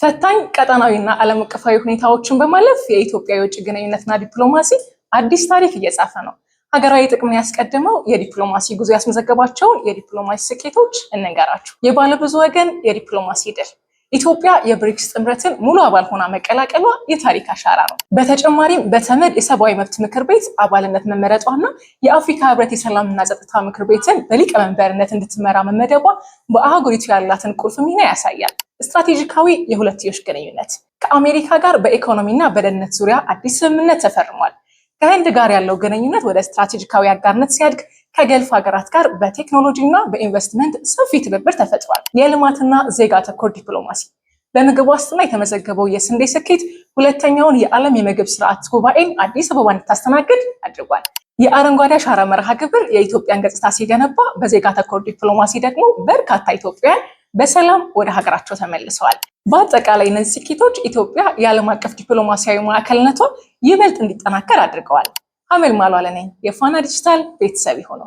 ፈታኝ ቀጠናዊና ዓለም አቀፋዊ ሁኔታዎችን በማለፍ የኢትዮጵያ የውጭ ግንኙነትና ዲፕሎማሲ አዲስ ታሪክ እየጻፈ ነው። ሀገራዊ ጥቅምን ያስቀድመው የዲፕሎማሲ ጉዞ ያስመዘገባቸውን የዲፕሎማሲ ስኬቶች እንንገራችሁ። የባለብዙ ወገን የዲፕሎማሲ ድል ኢትዮጵያ የብሪክስ ጥምረትን ሙሉ አባል ሆና መቀላቀሏ የታሪክ አሻራ ነው። በተጨማሪም በተመድ የሰብአዊ መብት ምክር ቤት አባልነት መመረጧና የአፍሪካ ህብረት የሰላምና ጸጥታ ምክር ቤትን በሊቀመንበርነት እንድትመራ መመደቧ በአህጉሪቱ ያላትን ቁልፍ ሚና ያሳያል። ስትራቴጂካዊ የሁለትዮሽ ግንኙነት ከአሜሪካ ጋር በኢኮኖሚና በደህንነት ዙሪያ አዲስ ስምምነት ተፈርሟል። ከህንድ ጋር ያለው ግንኙነት ወደ ስትራቴጂካዊ አጋርነት ሲያድግ ከገልፍ ሀገራት ጋር በቴክኖሎጂና በኢንቨስትመንት ሰፊ ትብብር ተፈጥሯል። የልማትና ዜጋ ተኮር ዲፕሎማሲ በምግብ ዋስትና የተመዘገበው የስንዴ ስኬት ሁለተኛውን የዓለም የምግብ ስርዓት ጉባኤን አዲስ አበባ እንድታስተናግድ አድርጓል። የአረንጓዴ አሻራ መርሃ ግብር የኢትዮጵያን ገጽታ ሲገነባ፣ በዜጋ ተኮር ዲፕሎማሲ ደግሞ በርካታ ኢትዮጵያውያን በሰላም ወደ ሀገራቸው ተመልሰዋል። በአጠቃላይ እነዚህ ስኬቶች ኢትዮጵያ የዓለም አቀፍ ዲፕሎማሲያዊ ማዕከልነቷ ይበልጥ እንዲጠናከር አድርገዋል። ሐመልማል ዋለ ነኝ። የፋና ዲጂታል ቤተሰብ ይሁኑ።